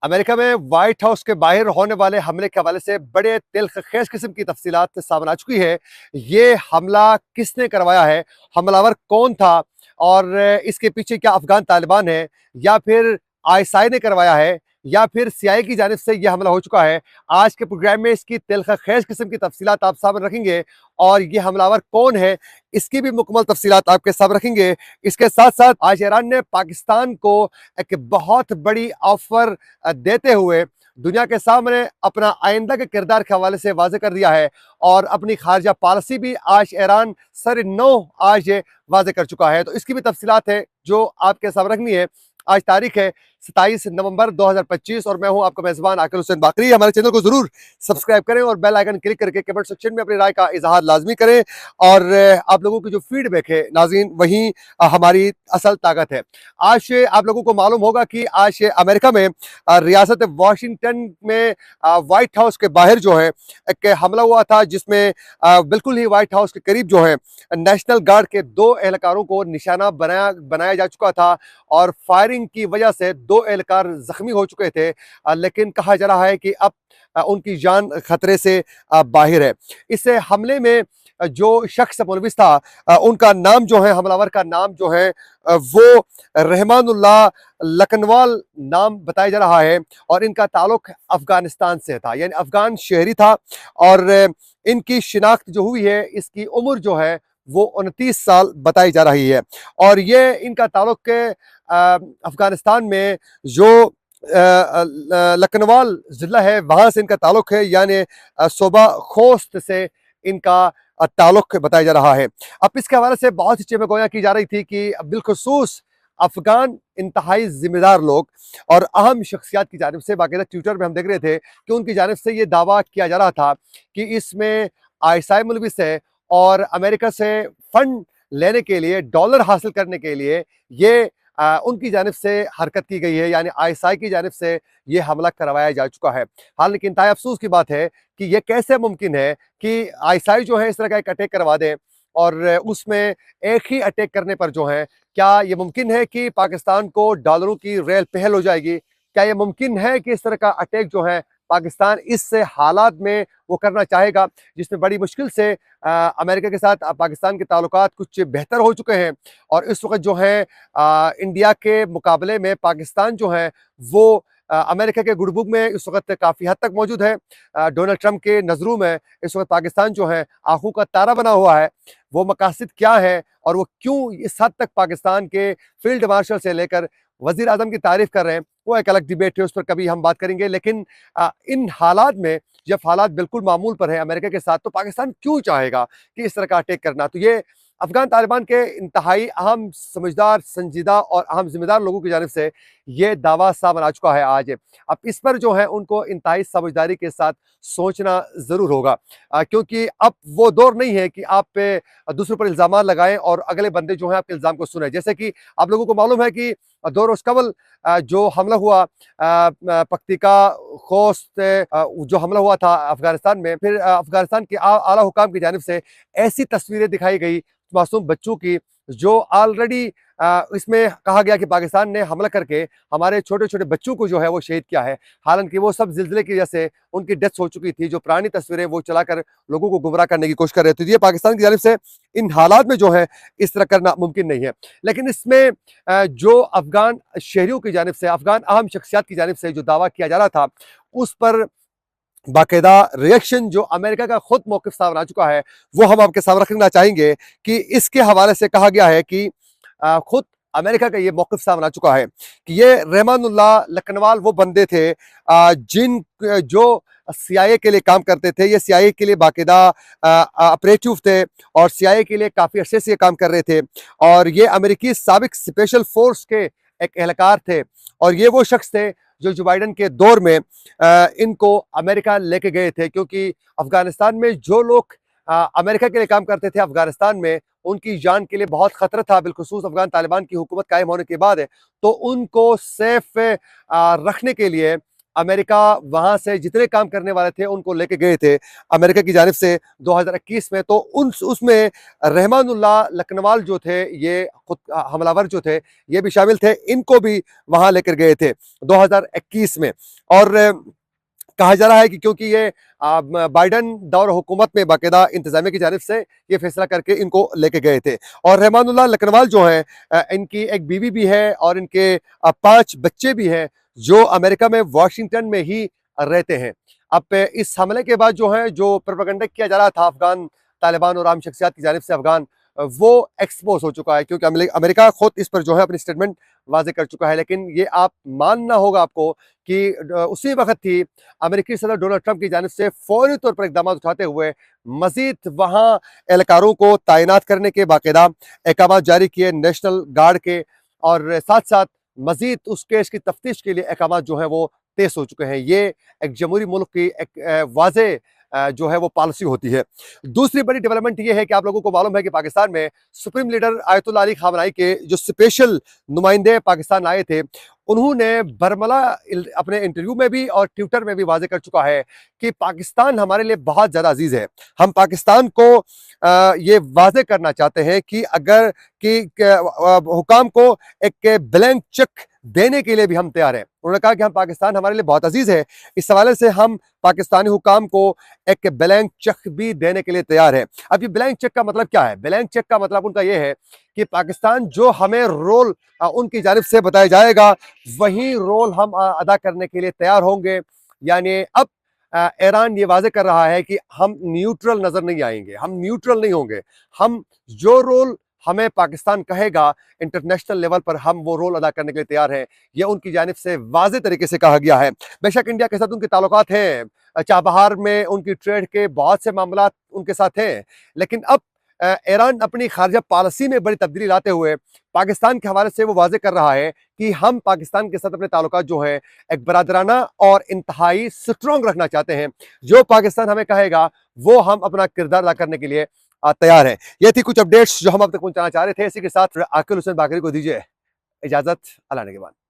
America में white house के बाहर होने वाले हमले के हवाले से बड़े दिलखेज किस्म की तफसीलात सामने आ चुकी है। ये हमला किसने करवाया है, हमलावर कौन था और इसके पीछे क्या अफगान तालिबान है या फिर आईएसआई ने करवाया है या फिर सीआईए की जानिब से यह हमला हो चुका है। आज के प्रोग्राम में इसकी दिलखेज किस्म की तफसीलात आप सामने रखेंगे और ये हमलावर कौन है इसकी भी मुकम्मल तफसीलात आपके सामने रखेंगे। इसके साथ साथ आज ईरान ने पाकिस्तान को एक बहुत बड़ी ऑफर देते हुए दुनिया के सामने अपना आइंदा के किरदार के हवाले से वाजे कर दिया है और अपनी खारजा पॉलिसी भी आज ईरान सर नो आज वाजे कर चुका है। तो इसकी भी तफसीलात है जो आपके सामने रखनी है। आज तारीख है 27 नवंबर 2025 और मैं हूं आपका मेजबान आकिल हुसैन बाकरी। हमारे चैनल को जरूर सब्सक्राइब करें और बेल आइकन क्लिक करके कमेंट सेक्शन में अपनी राय का इजहार लाजमी करें। और आप लोगों की जो फीडबैक है नाज़रीन, वही हमारी असल ताकत है। आज आप लोगों को मालूम होगा कि आज अमेरिका में रियासत वाशिंगटन में व्हाइट हाउस के बाहर जो है एक हमला हुआ था, जिसमें बिल्कुल ही व्हाइट हाउस के करीब जो है नेशनल गार्ड के 2 एहलकारों को निशाना बनाया जा चुका था और फायरिंग की वजह से 2 एहलकार जख्मी हो चुके थे। लेकिन कहा जा रहा है कि अब उनकी जान खतरे से बाहर है। इस हमले में जो शख्स मुलविस था उनका नाम जो है, हमलावर का नाम जो है वो रहमानुल्लाह लखनवाल नाम बताया जा रहा है और इनका ताल्लुक अफगानिस्तान से था, यानी अफगान शहरी था। और इनकी शिनाख्त जो हुई है, इसकी उम्र जो है वो 29 साल बताई जा रही है और ये इनका ताल्लुक अफगानिस्तान में जो लखनवाल जिला है वहां से इनका ताल्लुक है, यानी सूबा खोस्त से इनका ताल्लुक बताया जा रहा है। अब इसके हवाले से बहुत सी चीजें गोया की जा रही थी कि बिलखुसूस अफगान इंतहाई जिम्मेदार लोग और अहम शख्सियात की जानिब से बाकायदा ट्विटर में हम देख रहे थे कि उनकी जानिब से ये दावा किया जा रहा था कि इसमें आईएसआई मुलविस है और अमेरिका से फंड लेने के लिए, डॉलर हासिल करने के लिए ये उनकी जानिब से हरकत की गई है, यानी आईएसआई की जानिब से ये हमला करवाया जा चुका है। हालांकि इंतहाई अफसोस की बात है कि ये कैसे मुमकिन है कि आईएसआई जो है इस तरह का एक अटैक करवा दे और उसमें एक ही अटैक करने पर जो है, क्या ये मुमकिन है कि पाकिस्तान को डॉलरों की रेल पहल हो जाएगी? क्या ये मुमकिन है कि इस तरह का अटैक जो है पाकिस्तान इस हालात में वो करना चाहेगा, जिसमें बड़ी मुश्किल से अमेरिका के साथ पाकिस्तान के ताल्लुकात कुछ बेहतर हो चुके हैं और इस वक्त जो है इंडिया के मुकाबले में पाकिस्तान जो है वो अमेरिका के गुडबुक में इस वक्त काफ़ी हद तक मौजूद है। डोनाल्ड ट्रंप के नज़रों में इस वक्त पाकिस्तान जो है आंखों का तारा बना हुआ है। वो मकासद क्या है और वो क्यों इस हद तक पाकिस्तान के फील्ड मार्शल से लेकर वजीर आजम की तारीफ कर रहे हैं, वो एक अलग डिबेट है, उस पर कभी हम बात करेंगे। लेकिन इन हालात में जब हालात बिल्कुल मामूल पर है अमेरिका के साथ, तो पाकिस्तान क्यों चाहेगा कि इस तरह का अटैक करना? तो ये अफगान तालिबान के इंतहाई अहम, समझदार, संजीदा और अहम जिम्मेदार लोगों की जानिब से ये दावा सामने आ चुका है आज। अब इस पर जो है उनको इंतहाई समझदारी के साथ सोचना ज़रूर होगा, क्योंकि अब वो दौर नहीं है कि आप पे दूसरों पर इल्ज़ाम लगाएं और अगले बंदे जो है आपके इल्ज़ाम को सुने। जैसे कि आप लोगों को मालूम है कि 2 रोज़ कबल जो हमला हुआ पक्तिका खोस्त, जो हमला हुआ था अफगानिस्तान में, फिर अफगानिस्तान के आला हुकाम की जानिब से ऐसी तस्वीरें दिखाई गई मासूम बच्चों की, जो ऑलरेडी इसमें कहा गया कि पाकिस्तान ने हमला करके हमारे छोटे छोटे बच्चों को जो है वो शहीद किया है। हालांकि वो सब जिलजिले की वजह से उनकी डेथ हो चुकी थी। जो पुरानी तस्वीरें वो चलाकर लोगों को गुमराह करने की कोशिश कर रहे थे। ये पाकिस्तान की जानिब से इन हालात में जो है इस तरह करना मुमकिन नहीं है। लेकिन इसमें जो अफगान शहरियों की जानिब से, अफगान अहम शख्सियात की जानिब से जो दावा किया जा रहा था, उस पर बाकायदा रिएक्शन जो अमेरिका का खुद मौक़िफ़ सामने आ चुका है, वो हम आपके सामने रखना चाहेंगे कि इसके हवाले से कहा गया है कि खुद अमेरिका का ये मौक़िफ़ सामने आ चुका है कि ये रहमानुल्लाह लखनवाल वो बंदे थे जिन जो सीआईए के लिए काम करते थे। ये सीआईए के लिए बाकायदा ऑपरेटिव थे और सीआईए के लिए काफ़ी अरसे से ये काम कर रहे थे और ये अमेरिकी साबिक स्पेशल फोर्स के एक एहलकार थे और ये वो शख्स थे जो बाइडन के दौर में इनको अमेरिका लेके गए थे, क्योंकि अफगानिस्तान में जो लोग अमेरिका के लिए काम करते थे अफगानिस्तान में, उनकी जान के लिए बहुत खतरा था, बिलखुसूस अफगान तालिबान की हुकूमत कायम होने के बाद है। तो उनको सेफ रखने के लिए अमेरिका वहां से जितने काम करने वाले थे उनको लेके गए थे अमेरिका की जानिब से 2021 में। तो उन उसमें रहमानुल्लाह लखनवाल जो थे, ये खुद हमलावर जो थे, ये भी शामिल थे, इनको भी वहां लेकर गए थे 2021 में। और कहा जा रहा है कि क्योंकि ये बाइडन दौर हुकूमत में बाकायदा इंतजामिया की जानिब से ये फैसला करके इनको लेके गए थे। और रहमानुल्लाह लखनवाल जो हैं, इनकी एक बीवी भी है और इनके 5 बच्चे भी हैं जो अमेरिका में वाशिंगटन में ही रहते हैं। अब इस हमले के बाद जो है, जो प्रोपेगेंडा किया जा रहा था अफगान तालिबान और आम शख्सियात की जानिब से अफगान, वो एक्सपोज हो चुका है, क्योंकि अमेरिका खुद इस पर जो है अपनी स्टेटमेंट वाजे कर चुका है। लेकिन ये आप मानना होगा आपको कि उसी वक्त ही अमेरिकी सदर डोनाल्ड ट्रंप की जानिब से फौरी तौर पर इकदाम उठाते हुए मजीद वहां एहलकारों को तैनात करने के बाकायदा अहकाम जारी किए नेशनल गार्ड के, और साथ साथ मजीद उस केस की तफ्तीश के लिए अहकाम जो है वो तेज हो चुके हैं। ये एक जमहूरी मुल्क की एक वाजे जो है वो पॉलिसी होती है। दूसरी बड़ी डेवलपमेंट ये है कि आप लोगों को मालूम है कि पाकिस्तान में सुप्रीम लीडर आयतुल्लाह अली खामनाई के जो स्पेशल नुमाइंदे पाकिस्तान आए थे, उन्होंने बरमला अपने इंटरव्यू में भी और ट्विटर में भी वाजे कर चुका है कि पाकिस्तान हमारे लिए बहुत ज़्यादा अजीज है। हम पाकिस्तान को ये वाजे करना चाहते हैं कि अगर कि हुकाम को एक ब्लैंक चेक देने के लिए भी हम तैयार हैं। उन्होंने कहा कि हम पाकिस्तान हमारे लिए बहुत अजीज है, इस हवाले से हम पाकिस्तानी हुकाम को एक ब्लैंक चेक भी देने के लिए तैयार है। अब ये ब्लैंक चेक का मतलब क्या है? ब्लैंक चेक का मतलब उनका ये है कि पाकिस्तान जो हमें रोल उनकी जानिब से बताया जाएगा, वही रोल हम अदा करने के लिए तैयार होंगे। यानी अब ईरान ये वाजे कर रहा है कि हम न्यूट्रल नजर नहीं आएंगे, हम न्यूट्रल नहीं होंगे, हम जो रोल हमें पाकिस्तान कहेगा इंटरनेशनल लेवल पर, हम वो रोल अदा करने के लिए तैयार हैं। यह उनकी जानिब से वाज़े तरीके से कहा गया है। बेशक इंडिया के साथ उनके ताल्लुकात हैं, चाबहार में उनकी ट्रेड के बहुत से मामला उनके साथ हैं, लेकिन अब ईरान अपनी खारजा पॉलिसी में बड़ी तब्दीली लाते हुए पाकिस्तान के हवाले से वो वाजे कर रहा है कि हम पाकिस्तान के साथ अपने ताल्लुकात जो है एक बरादराना और इंतहाई स्ट्रॉन्ग रखना चाहते हैं। जो पाकिस्तान हमें कहेगा वो हम अपना किरदार अदा करने के लिए तैयार है। ये थी कुछ अपडेट्स जो हम अब तक पहुंचाना चाह रहे थे। इसी के साथ आकिल हुसैन बाकरी को दीजिए इजाजत। अल्लाह ने के बाद।